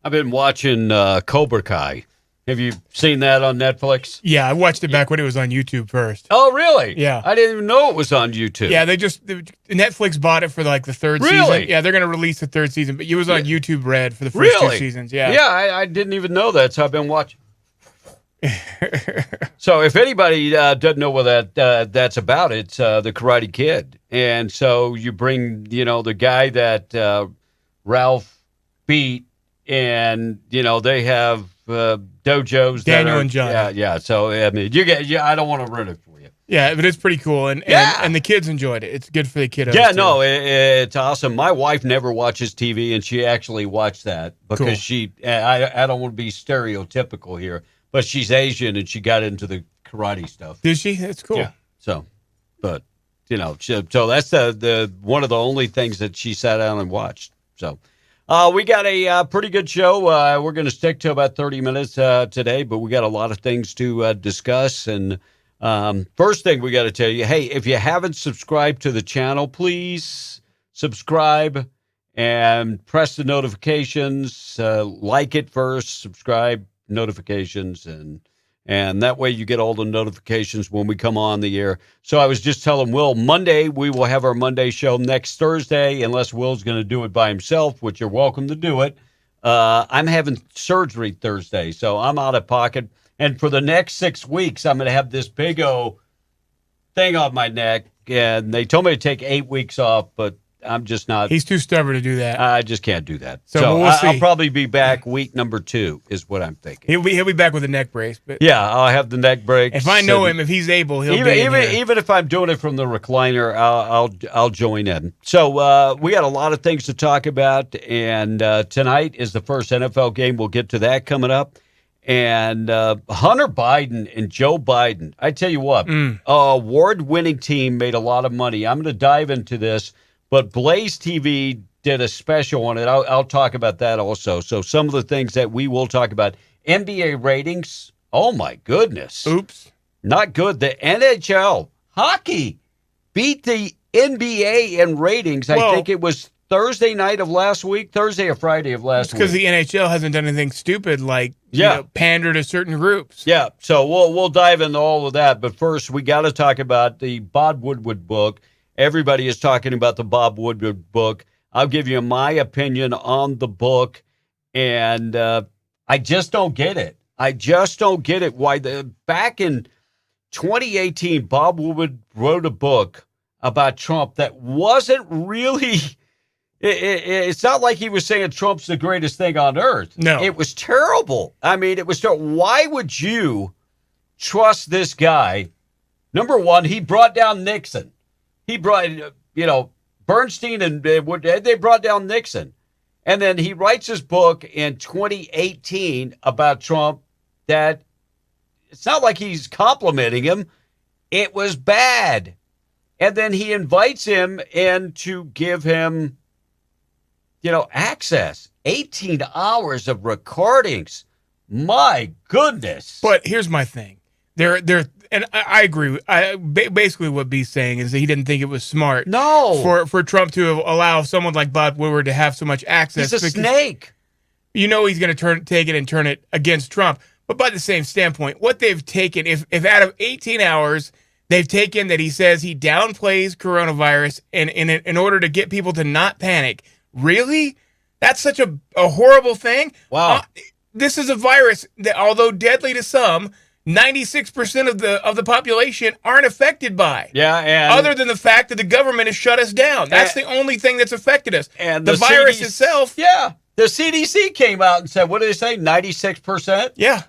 I've been watching Cobra Kai. Have you seen that on Netflix? Yeah, I watched it back when it was on YouTube first. Oh, really? Yeah. I didn't even know it was on YouTube. Yeah, Netflix bought it for like the third season. Really? Yeah, they're going to release the third season, but it was on YouTube Red for the first Really? 2 seasons. Yeah. Yeah, I didn't even know that, so I've been watching. So if anybody doesn't know what that's about, it's the Karate Kid. And so you bring, the guy that Ralph beat, and, they have dojos. Daniel and Johnny. Yeah. So, I mean, I don't want to ruin it for you. Yeah, but it's pretty cool, and the kids enjoyed it. It's good for the kiddos. Yeah, too. no, it's awesome. My wife never watches TV, and she actually watched that because Cool. I don't want to be stereotypical here, but she's Asian, and she got into the karate stuff. Did she? That's cool. Yeah. So, but so that's the one of the only things that she sat down and watched. So, we got a pretty good show. We're going to stick to about 30 minutes today, but we got a lot of things to discuss. And first thing we got to tell you, hey, if you haven't subscribed to the channel, please subscribe and press the notifications. Like it first, subscribe, notifications, and that way you get all the notifications when we come on the air. So I was just telling Will, Monday, we will have our Monday show next Thursday, unless Will's going to do it by himself, which you're welcome to do it. I'm having surgery Thursday, so I'm out of pocket. And for the next 6 weeks, I'm going to have this big old thing on my neck. And they told me to take 8 weeks off, but I'm just not. He's too stubborn to do that. I just can't do that. So we'll see. I'll probably be back week number 2 is what I'm thinking. He'll be back with a neck brace. But yeah, I'll have the neck brace. if I know him, if he's able, he'll be in here. Even if I'm doing it from the recliner, I'll join in. So we got a lot of things to talk about, and tonight is the first NFL game. We'll get to that coming up. And Hunter Biden and Joe Biden, I tell you what, award-winning team made a lot of money. I'm going to dive into this. But Blaze TV did a special on it. I'll talk about that also. So some of the things that we will talk about. NBA ratings. Oh, my goodness. Oops. Not good. The NHL hockey beat the NBA in ratings. I think it was Thursday night of last week, Thursday or Friday of last week. Because the NHL hasn't done anything stupid like pander to certain groups. Yeah, so we'll dive into all of that. But first, we got to talk about the Bob Woodward book. Everybody is talking about the Bob Woodward book. I'll give you my opinion on the book, and I just don't get it. I just don't get it. Why back in 2018, Bob Woodward wrote a book about Trump that wasn't really. It's not like he was saying Trump's the greatest thing on earth. No, it was terrible. I mean, it was terrible. Why would you trust this guy? Number one, he brought down Nixon. He brought, Bernstein and they brought down Nixon. And then he writes his book in 2018 about Trump that it's not like he's complimenting him. It was bad. And then he invites him in to give him, access. 18 hours of recordings. My goodness. But here's my thing. And I agree. Basically, what B's saying is that he didn't think it was smart. No. For Trump to allow someone like Bob Woodward to have so much access. He's a snake. He's going to take it and turn it against Trump. But by the same standpoint, what they've taken, if out of 18 hours, they've taken that he says he downplays coronavirus in order to get people to not panic. Really? That's such a horrible thing? Wow. This is a virus that, although deadly to some, 96% of the population aren't affected by. Yeah, and other than the fact that the government has shut us down. That's the only thing that's affected us. And the virus itself. Yeah. The CDC came out and said, what did they say? 96%? Yeah.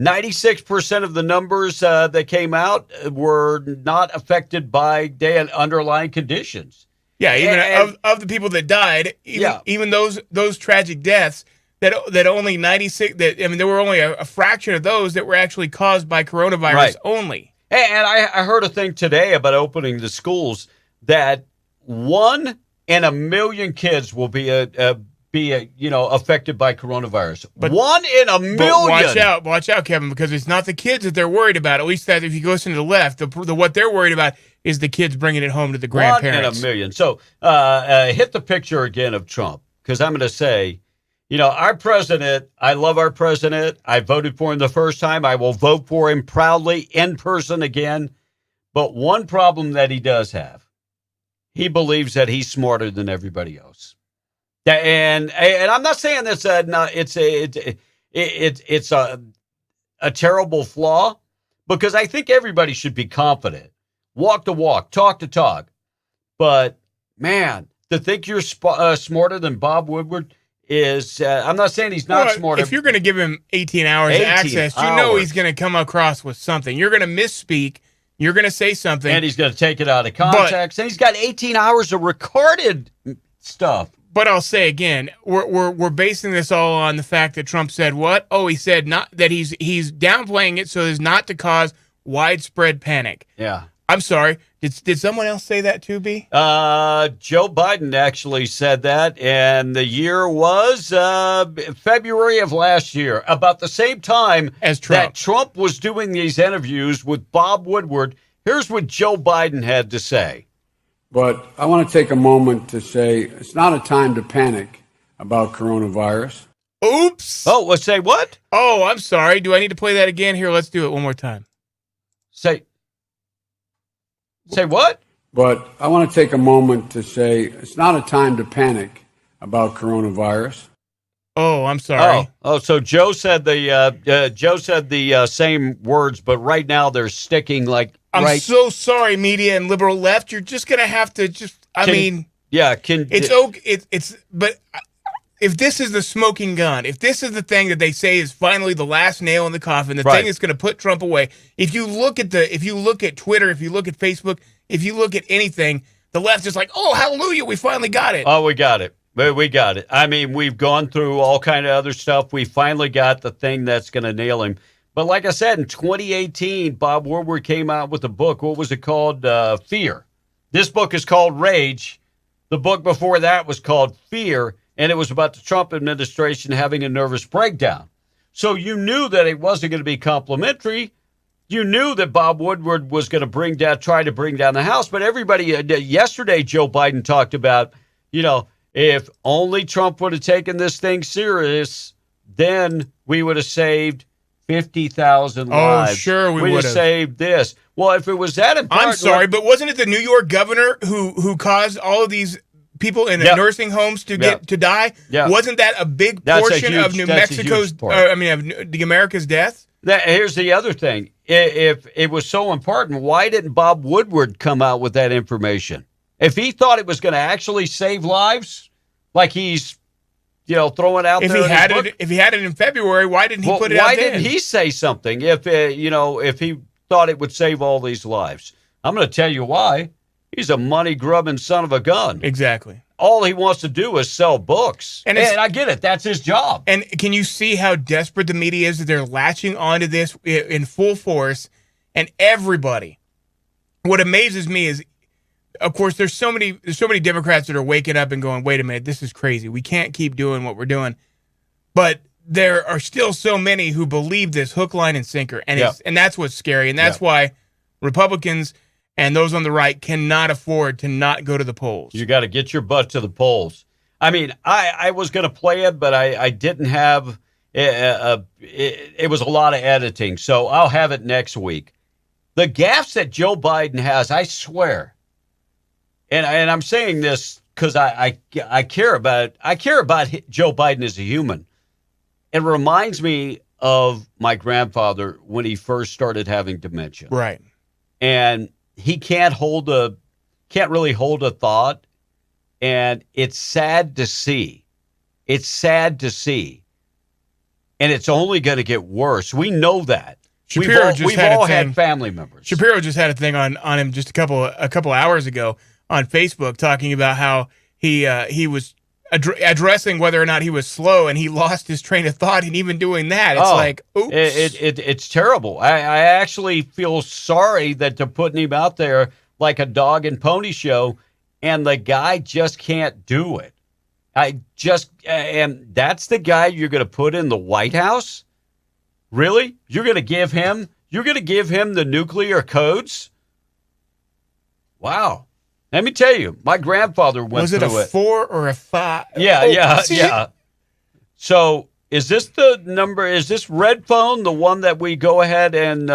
96% of the numbers that came out were not affected by underlying conditions. Yeah, even of the people that died, even those tragic deaths, that only 96. There were only a fraction of those that were actually caused by coronavirus only. And I heard a thing today about opening the schools that 1 in a million kids will be affected by coronavirus. But 1 in a million. But watch out, Kevin, because it's not the kids that they're worried about. At least that if you listen to the left, what they're worried about is the kids bringing it home to the grandparents. 1 in a million. So hit the picture again of Trump, because I'm going to say Our president, I love our president. I voted for him the first time. I will vote for him proudly in person again. But one problem that he does have, he believes that he's smarter than everybody else. And I'm not saying that's it's a terrible flaw, because I think everybody should be confident, walk the walk, talk the talk. But man, to think you're smarter than Bob Woodward is, I'm not saying he's not smarter. If you're going to give him 18 hours of access, you know he's going to come across with something. You're going to misspeak. You're going to say something. And he's going to take it out of context. And he's got 18 hours of recorded stuff. But I'll say again, we're basing this all on the fact that Trump said what? Oh, he said not that he's downplaying it so as not to cause widespread panic. Yeah. I'm sorry. Did someone else say that too, B? Joe Biden actually said that, and the year was February of last year, about the same time as Trump. That Trump was doing these interviews with Bob Woodward. Here's what Joe Biden had to say. But I want to take a moment to say it's not a time to panic about coronavirus. Oops. Oh, let's say what? Oh, I'm sorry. Do I need to play that again? Here, let's do it one more time. Say what? But I want to take a moment to say it's not a time to panic about coronavirus. Oh, I'm sorry. Oh, so Joe said the same words, but right now they're sticking like. I'm so sorry, media and liberal left. You're just gonna have to it's okay. But if this is the smoking gun, if this is the thing that they say is finally the last nail in the coffin, the thing that's going to put Trump away. If you look at Twitter, if you look at Facebook, if you look at anything, the left is like, oh, hallelujah, we finally got it. Oh, we got it. We got it. I mean, we've gone through all kind of other stuff. We finally got the thing that's going to nail him. But like I said, in 2018, Bob Woodward came out with a book. What was it called? Fear. This book is called Rage. The book before that was called Fear. And it was about the Trump administration having a nervous breakdown. So you knew that it wasn't going to be complimentary. You knew that Bob Woodward was going to try to bring down the House. But everybody, yesterday, Joe Biden talked about, if only Trump would have taken this thing serious, then we would have saved 50,000 lives. Oh, sure, we would have saved this. Well, if it was that important. I'm sorry, but wasn't it the New York governor who caused all of these people in the nursing homes to die? Yeah. Wasn't that a big portion of New Mexico's, of the America's death? Here's the other thing. If it was so important, why didn't Bob Woodward come out with that information? If he thought it was going to actually save lives, like he's, throwing out there. If he had it in February, why didn't he put it out then? Why didn't he say something if he thought it would save all these lives? I'm going to tell you why. He's a money-grubbing son of a gun. Exactly. All he wants to do is sell books. And I get it. That's his job. And can you see how desperate the media is that they're latching onto this in full force? And everybody. What amazes me is, of course, there's so many Democrats that are waking up and going, wait a minute, this is crazy. We can't keep doing what we're doing. But there are still so many who believe this hook, line, and sinker. And and that's what's scary. And that's why Republicans and those on the right cannot afford to not go to the polls. You got to get your butt to the polls. I mean, I was going to play it, but I didn't have it was a lot of editing, so I'll have it next week. The gaffes that Joe Biden has, I swear, and I'm saying this because I care about Joe Biden as a human. It reminds me of my grandfather when he first started having dementia. Right. And he can't really hold a thought, and it's sad to see. It's sad to see, and it's only going to get worse. We know that. We've all had family members. Shapiro just had a thing on him just a couple hours ago on Facebook talking about how he was addressing whether or not he was slow, and he lost his train of thought. And even doing that, it's like, oops. It's terrible. I actually feel sorry that they're putting him out there like a dog and pony show, and the guy just can't do it. And that's the guy you're going to put in the White House? Really? You're going to give him the nuclear codes? Wow. Let me tell you, my grandfather went through it. Was it a 4 or a 5? Yeah. So is this the number? Is this red phone the one that we go ahead and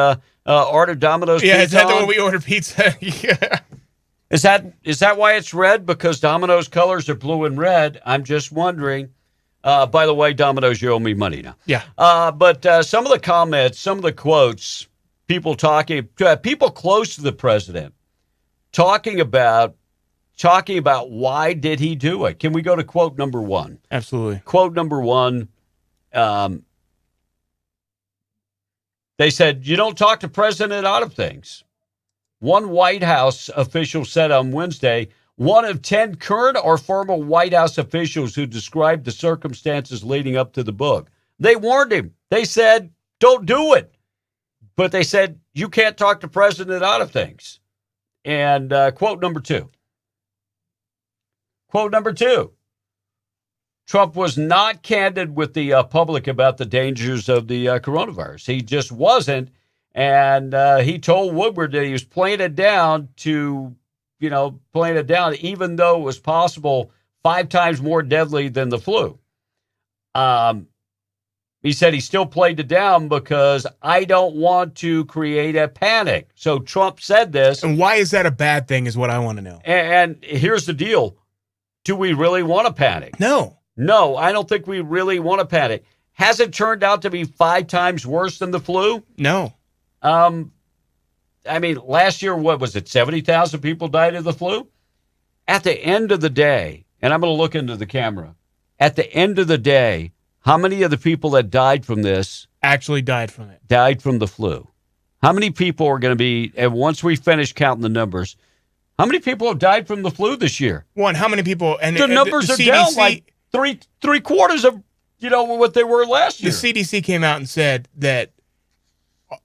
order Domino's pizza Yeah, is that the on? one we order pizza? Yeah. Is that why it's red? Because Domino's colors are blue and red. I'm just wondering. By the way, Domino's, you owe me money now. Yeah. But some of the comments, some of the quotes, people close to the president talking about why did he do it. Can we go to quote number one? Absolutely. Quote number one. They said, you don't talk to president out of things. One White House official said on Wednesday, one of 10 current or former White House officials who described the circumstances leading up to the book. They warned him. They said, don't do it. But they said, you can't talk the president out of things. And quote number two. Quote number two. Trump was not candid with the public about the dangers of the coronavirus. He just wasn't. And he told Woodward that he was playing it down, even though it was possible 5 times more deadly than the flu. He said he still played it down because I don't want to create a panic. So Trump said this. And why is that a bad thing is what I want to know. And here's the deal. Do we really want to panic? No. No, I don't think we really want to panic. Has it turned out to be 5 times worse than the flu? No. I mean, last year, what was it? 70,000 people died of the flu? At the end of the day, and I'm going to look into the camera. At the end of the day, how many of the people that died from this actually died from it? Died from the flu. How many people are going to be, and once we finish counting the numbers, how many people have died from the flu this year? One, how many people? And the numbers are CDC, down like three quarters of what they were last year. The CDC came out and said that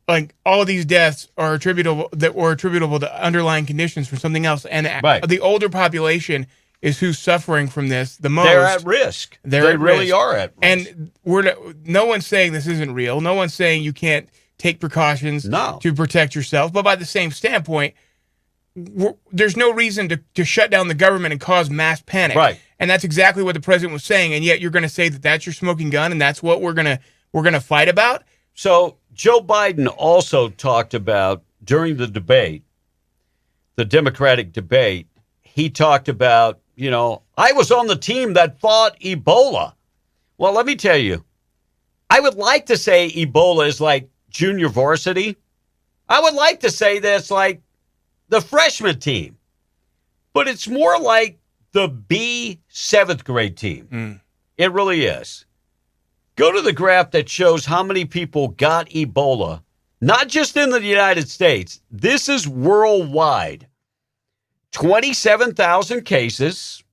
like all of these deaths are attributable to underlying conditions from something else, and the older population is who's suffering from this the most. They're at risk. They really are at risk. And no one's saying this isn't real. No one's saying you can't take precautions to protect yourself. But by the same standpoint, there's no reason to shut down the government and cause mass panic. Right. And that's exactly what the president was saying. And yet you're going to say that that's your smoking gun and that's what we're gonna fight about. So Joe Biden also talked about during the debate, the Democratic debate, he talked about, I was on the team that fought Ebola. Well, let me tell you, I would like to say Ebola is like junior varsity. I would like to say that it's like the freshman team, but it's more like the B 7th grade team. It really is. Go to the graph that shows how many people got Ebola, not just in the United States. This is worldwide. 27,000 cases,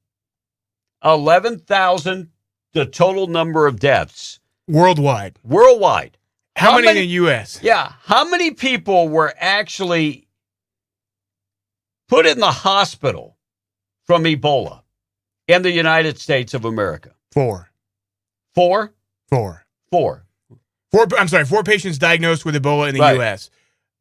11,000 the total number of deaths. Worldwide. How many in the U.S.? Yeah. How many people were actually put in the hospital from Ebola in the United States of America? 4. 4? 4. 4. 4. I'm sorry. 4 patients diagnosed with Ebola in the U.S.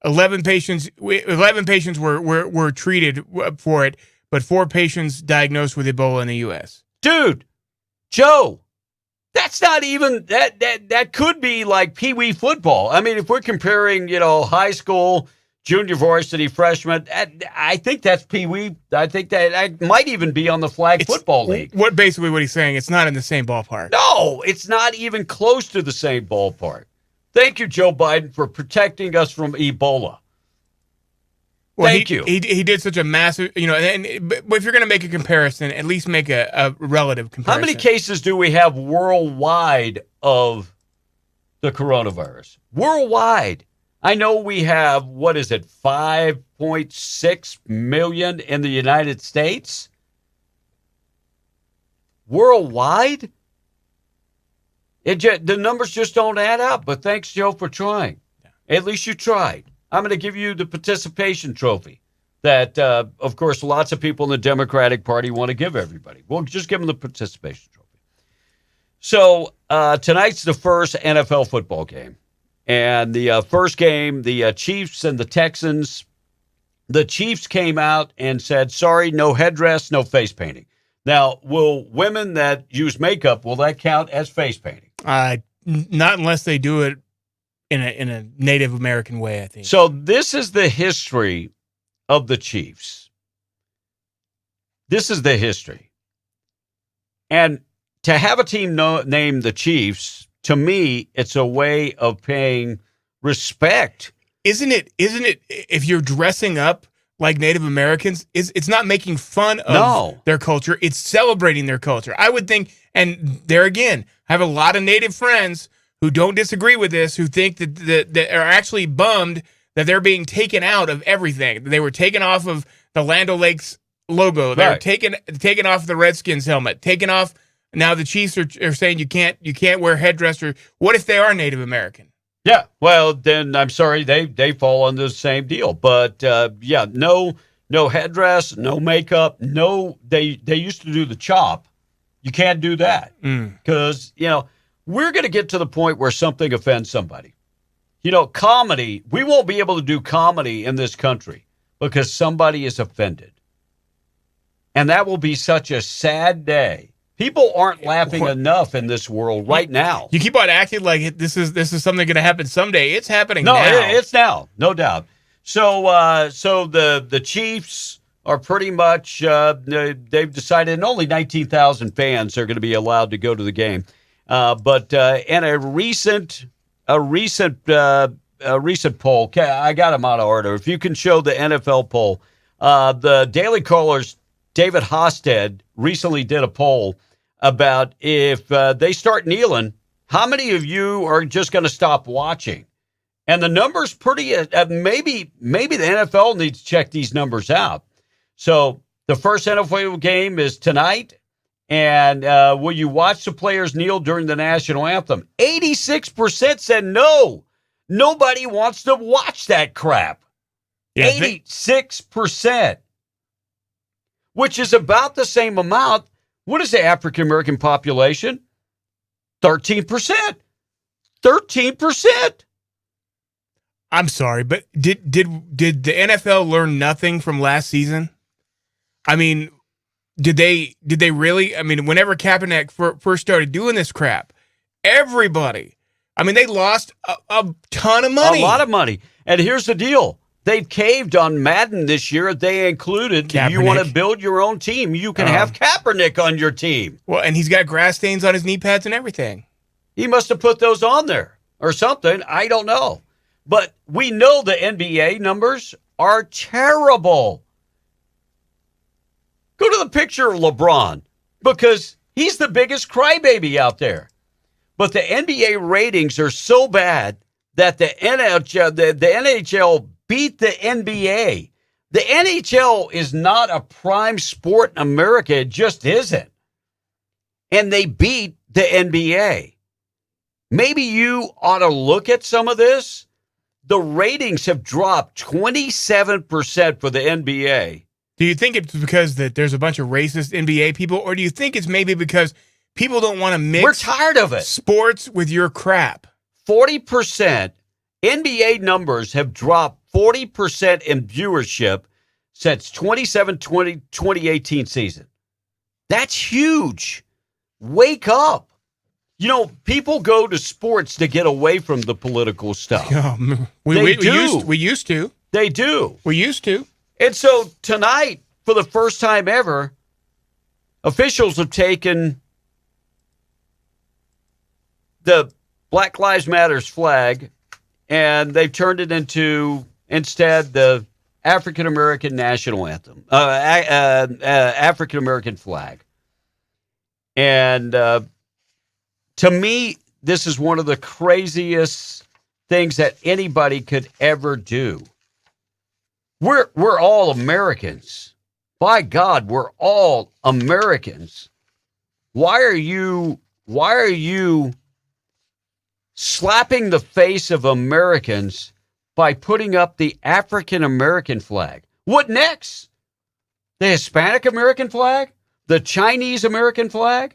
11 patients were treated for it, but 4 patients diagnosed with Ebola in the U.S. Dude, Joe, that's not even that could be like Pee Wee football. I mean, if we're comparing, high school, junior varsity, freshman, I think that's Pee Wee. I think that might even be on the flag football league. What he's saying, it's not in the same ballpark. No, it's not even close to the same ballpark. Thank you, Joe Biden, for protecting us from Ebola. Well, Thank you. He did such a massive, but if you're going to make a comparison, at least make a relative comparison. How many cases do we have worldwide of the coronavirus? Worldwide. I know we have, 5.6 million in the United States? Worldwide? The numbers just don't add up, but thanks, Joe, for trying. Yeah. At least you tried. I'm going to give you the participation trophy that, of course, lots of people in the Democratic Party want to give everybody. We'll just give them the participation trophy. So tonight's the first NFL football game. And the first game, the Chiefs and the Texans, the Chiefs came out and said, sorry, no headdress, no face painting. Now, will women that use makeup, will that count as face painting? Not unless they do it in a Native American way, I think. So this is the history of the Chiefs. This is the history. And to have a team named the Chiefs, to me, it's a way of paying respect. Isn't it if you're dressing up like Native Americans, it's not making fun of their culture, it's celebrating their culture. I would think, and there again, I have a lot of Native friends who don't disagree with this, who think that are actually bummed that they're being taken out of everything. They were taken off of the Land O'Lakes logo. They're taken off the Redskins helmet, taken off. Now the Chiefs are saying you can't wear headdress. Or what if they are Native American? Yeah, well, then I'm sorry, they fall under the same deal. But no headdress, no makeup, no. They used to do the chop. You can't do that because we're going to get to the point where something offends somebody. Comedy. We won't be able to do comedy in this country because somebody is offended, and that will be such a sad day. People aren't laughing enough in this world right now. You keep on acting like this is something going to happen someday. It's happening now. No, it's now, no doubt. So the Chiefs are pretty much they've decided, and only 19,000 fans are going to be allowed to go to the game. But in a recent poll, I got them out of order. If you can show the NFL poll, the Daily Caller's David Hosted recently did a poll about if they start kneeling, how many of you are just going to stop watching? And the number's pretty, maybe the NFL needs to check these numbers out. So the first NFL game is tonight. And will you watch the players kneel during the national anthem? 86% said no. Nobody wants to watch that crap. Yeah, 86%. Which is about the same amount. What is the African-American population? 13%. 13%. I'm sorry, but did the NFL learn nothing from last season? I mean, did they really? I mean, whenever Kaepernick first started doing this crap, everybody, I mean, they lost a ton of money. A lot of money. And here's the deal. They've caved on Madden this year. They included, Kaepernick. If you want to build your own team, you can have Kaepernick on your team. Well, and he's got grass stains on his knee pads and everything. He must have put those on there or something. I don't know. But we know the NBA numbers are terrible. Go to the picture of LeBron because he's the biggest crybaby out there. But the NBA ratings are so bad that the NHL beat the NBA. The NHL is not a prime sport in America. It just isn't. And they beat the NBA. Maybe you ought to look at some of this. The ratings have dropped 27% for the NBA. Do you think it's because that there's a bunch of racist NBA people, or do you think it's maybe because people don't want to mix We're tired of it. Sports with your crap? 40%. NBA numbers have dropped 40% in viewership since 2018 season. That's huge. Wake up. People go to sports to get away from the political stuff. We used to. They do. We used to. And so tonight, for the first time ever, officials have taken the Black Lives Matter's flag and they've turned it into, instead, the African-American national anthem, African-American flag. And to me, this is one of the craziest things that anybody could ever do. We're all Americans. By God, we're all Americans. Why are you slapping the face of Americans by putting up the African American flag? What next? The Hispanic American flag? The Chinese American flag?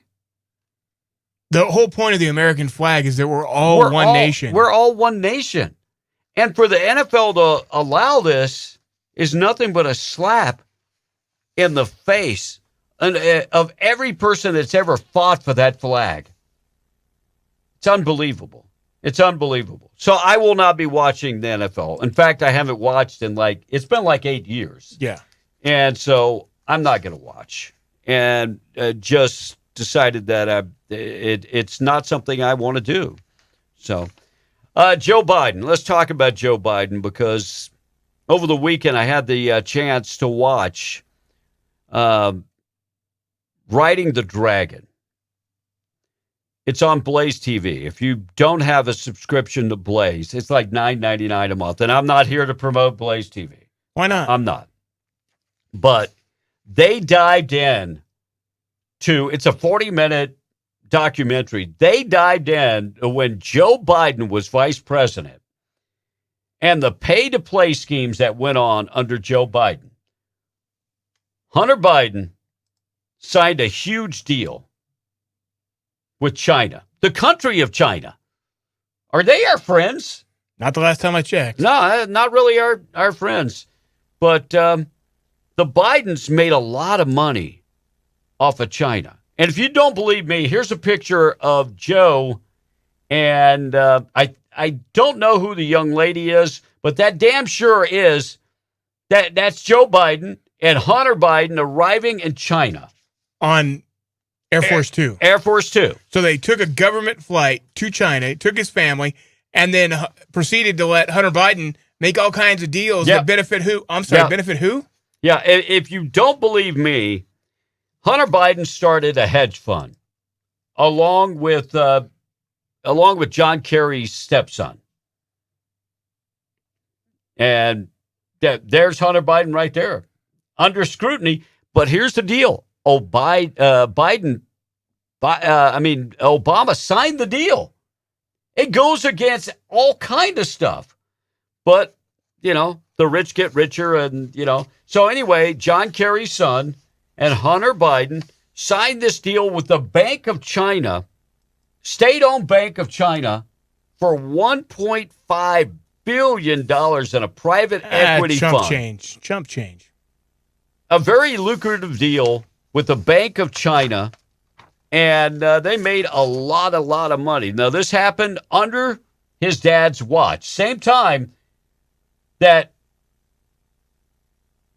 The whole point of the American flag is that we're all one nation. We're all one nation. And for the NFL to allow this is nothing but a slap in the face of every person that's ever fought for that flag. It's unbelievable. It's unbelievable. So I will not be watching the NFL. In fact, I haven't watched in it's been like 8 years. Yeah. And so I'm not going to watch. And just decided that it's not something I want to do. So Joe Biden. Let's talk about Joe Biden, because over the weekend I had the chance to watch Riding the Dragon. It's on Blaze TV. If you don't have a subscription to Blaze, it's like $9.99 a month. And I'm not here to promote Blaze TV. Why not? I'm not. But they dived in to, it's a 40-minute documentary. They dived in when Joe Biden was vice president and the pay-to-play schemes that went on under Joe Biden. Hunter Biden signed a huge deal with China, the country of China. Are they our friends? Not the last time I checked. No, not really our friends. But the Bidens made a lot of money off of China. And if you don't believe me, here's a picture of Joe. And I don't know who the young lady is, but that damn sure is that's Joe Biden and Hunter Biden arriving in China. On Air Force Two. Air Force Two. So they took a government flight to China, took his family, and then proceeded to let Hunter Biden make all kinds of deals that benefit who? I'm sorry, benefit who? Yeah, if you don't believe me, Hunter Biden started a hedge fund along with John Kerry's stepson. And there's Hunter Biden right there under scrutiny. But here's the deal. Obama signed the deal. It goes against all kind of stuff. But, the rich get richer and, So anyway, John Kerry's son and Hunter Biden signed this deal with the Bank of China, state-owned Bank of China, for $1.5 billion in a private equity fund. Chump change. A very lucrative deal with the Bank of China, and they made a lot of money. Now, this happened under his dad's watch. Same time that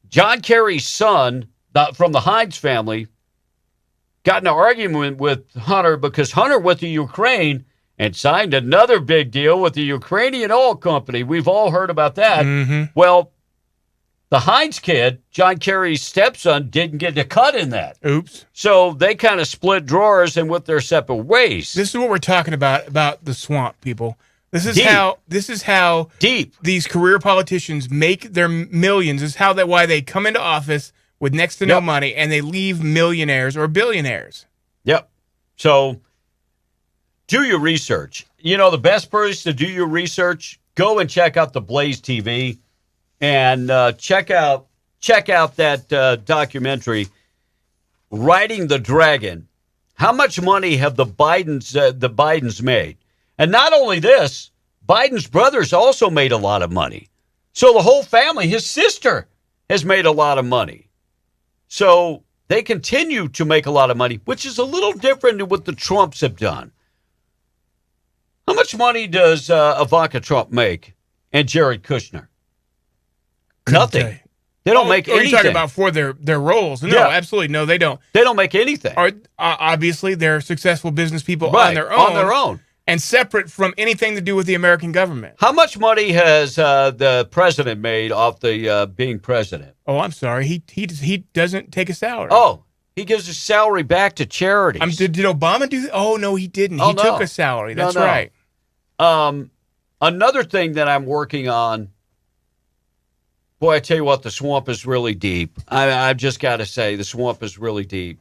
John Kerry's son, from the Hines family, got in an argument with Hunter because Hunter went to Ukraine and signed another big deal with the Ukrainian oil company. We've all heard about that. Mm-hmm. Well, the Hines kid, John Kerry's stepson, didn't get a cut in that. Oops. So they kind of split drawers and went their separate ways. This is what we're talking about the swamp, people. This is how deep these career politicians make their millions. This is why they come into office with next to no money and they leave millionaires or billionaires. Yep. So do your research. The best place to do your research, go and check out the Blaze TV. And check out that documentary, Riding the Dragon. How much money have the Bidens made? And not only this, Biden's brothers also made a lot of money. So the whole family, his sister, has made a lot of money. So they continue to make a lot of money, which is a little different than what the Trumps have done. How much money does Ivanka Trump make and Jared Kushner? Nothing. They don't make anything. You're talking about for their roles. No, absolutely. No, they don't. They don't make anything. Obviously, they're successful business people right, on their own. And separate from anything to do with the American government. How much money has the president made off the being president? Oh, I'm sorry. He doesn't take a salary. Oh, he gives his salary back to charities. Did Obama do that? Oh, no, he didn't. He took a salary. That's right. Another thing that I'm working on, boy, I tell you what, the swamp is really deep. I've just got to say, the swamp is really deep.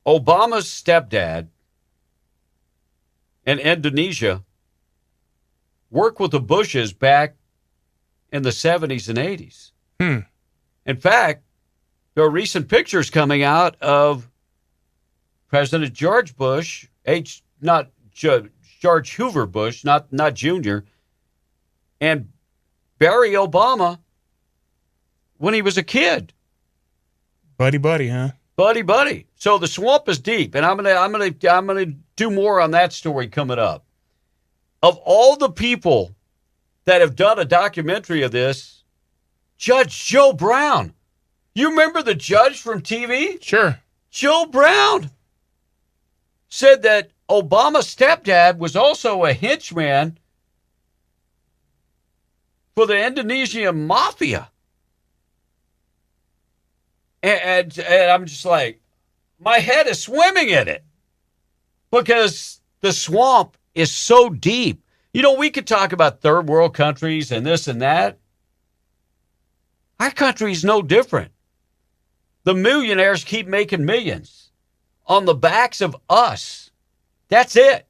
Obama's stepdad in Indonesia worked with the Bushes back in the 70s and 80s. In fact, there are recent pictures coming out of President George Bush, George Hoover Bush, not Junior, and Barry Obama when he was a kid. Buddy, huh? Buddy. So the swamp is deep, and I'm gonna do more on that story coming up. Of all the people that have done a documentary of this, Judge Joe Brown. You remember the judge from TV? Sure. Joe Brown said that Obama's stepdad was also a henchman for the Indonesian mafia. And I'm just like, my head is swimming in it because the swamp is so deep. You know, we could talk about third world countries and this and that. Our country is no different. The millionaires keep making millions on the backs of us. That's it.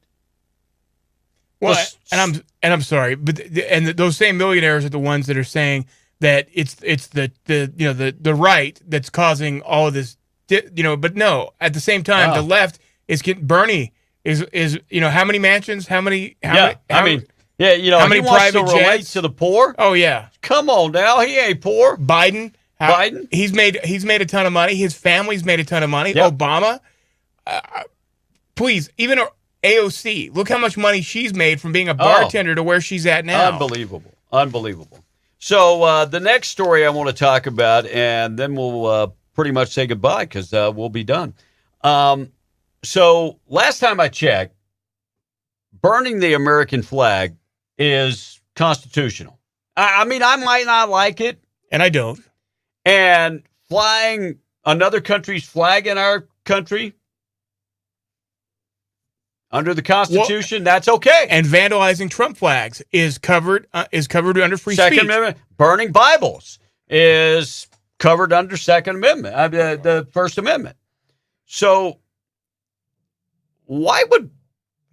Well, I'm sorry, but those same millionaires are the ones that are saying that it's the right that's causing all of this, but no, at the same time, the left is Bernie is how many mansions, how many he wants to relate to the poor. Oh yeah, come on now, he ain't poor. Biden, he's made a ton of money. His family's made a ton of money. Yep. Obama, please, even AOC, look how much money she's made from being a bartender to where she's at now. Unbelievable. So the next story I want to talk about, and then we'll pretty much say goodbye because we'll be done. So last time I checked, burning the American flag is constitutional. I mean, I might not like it. And I don't. And flying another country's flag in our country under the Constitution, that's okay. And vandalizing Trump flags is covered under free Second speech. Amendment. Burning Bibles is covered under Second Amendment, the First Amendment. So why would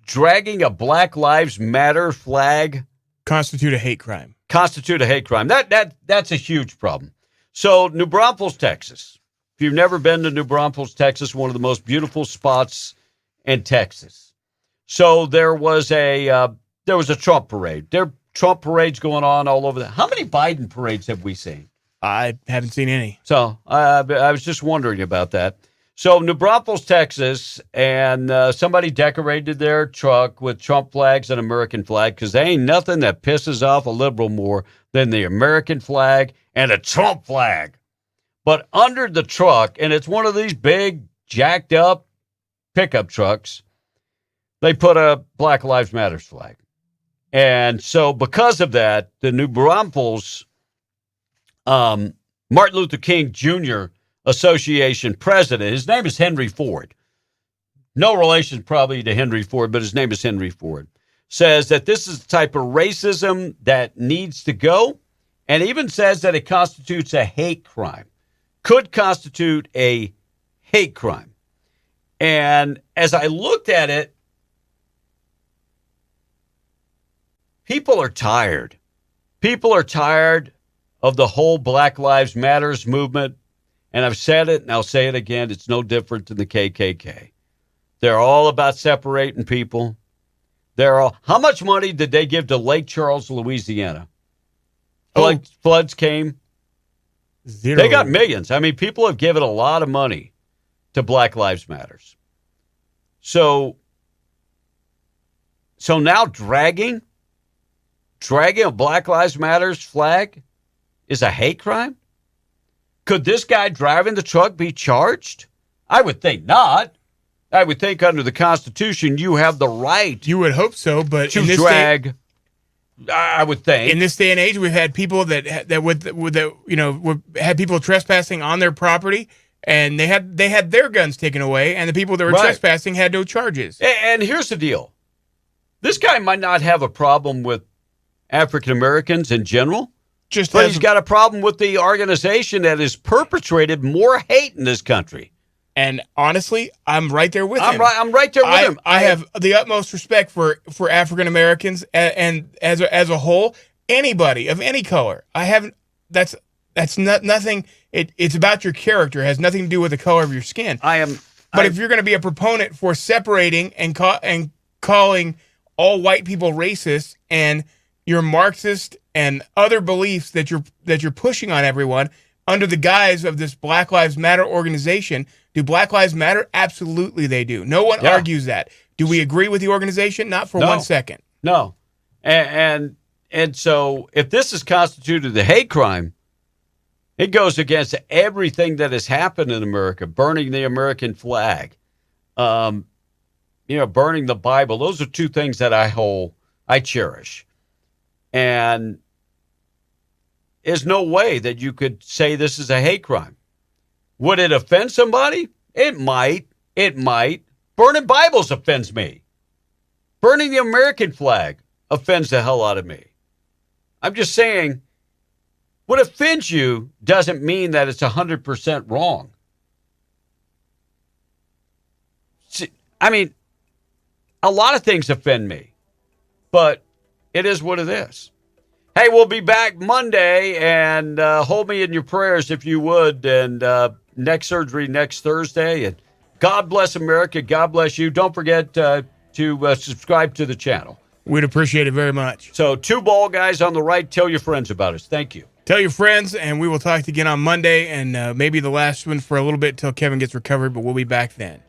dragging a Black Lives Matter flag constitute a hate crime? That's a huge problem. So New Braunfels, Texas. If you've never been to New Braunfels, Texas, one of the most beautiful spots in Texas. So there was a Trump parade. There are Trump parades going on all over. How many Biden parades have we seen? I haven't seen any. So I was just wondering about that. So New Braunfels, Texas, and somebody decorated their truck with Trump flags and American flag because there ain't nothing that pisses off a liberal more than the American flag and a Trump flag. But under the truck, and it's one of these big, jacked up pickup trucks, they put a Black Lives Matter flag. And so because of that, the New Braunfels Martin Luther King Jr. Association president, his name is Henry Ford. No relation probably to Henry Ford, but his name is Henry Ford. Says that this is the type of racism that needs to go, and even says that it constitutes a hate crime. Could constitute a hate crime. And as I looked at it, people are tired. People are tired of the whole Black Lives Matters movement. And I've said it, and I'll say it again. It's no different than the KKK. They're all about separating people. How much money did they give to Lake Charles, Louisiana? Floods came. Zero. They got millions. I mean, people have given a lot of money to Black Lives Matters. So now dragging a Black Lives Matters flag is a hate crime? Could this guy driving the truck be charged? I would think not. I would think under the Constitution you have the right. You would hope so, but to drag. I would think in this day and age, we've had people that had people trespassing on their property, and they had their guns taken away, and the people that were trespassing had no charges. And here's the deal: this guy might not have a problem with African Americans in general. But he's got a problem with the organization that has perpetrated more hate in this country. And honestly, I'm right there with him. I'm right there with him. I have the utmost respect for African Americans and as a whole, anybody of any color. I haven't. That's not nothing. It's about your character. It has nothing to do with the color of your skin. But if you're going to be a proponent for separating and calling all white people racist and you're Marxist and other beliefs that you're pushing on everyone, under the guise of this Black Lives Matter organization. Do Black Lives Matter? Absolutely they do. No one argues that. Do we agree with the organization? Not for 1 second. No. And so if this is constituted a hate crime, it goes against everything that has happened in America, burning the American flag, burning the Bible. Those are two things that I cherish. And there's no way that you could say this is a hate crime. Would it offend somebody? It might. It might. Burning Bibles offends me. Burning the American flag offends the hell out of me. I'm just saying, what offends you doesn't mean that it's 100% wrong. See, I mean, a lot of things offend me, but it is what it is. Hey, we'll be back Monday, and hold me in your prayers if you would, and next surgery next Thursday. And God bless America. God bless you. Don't forget to subscribe to the channel. We'd appreciate it very much. So, two ball guys on the right. Tell your friends about us. Thank you. Tell your friends, and we will talk again on Monday, and maybe the last one for a little bit until Kevin gets recovered, but we'll be back then.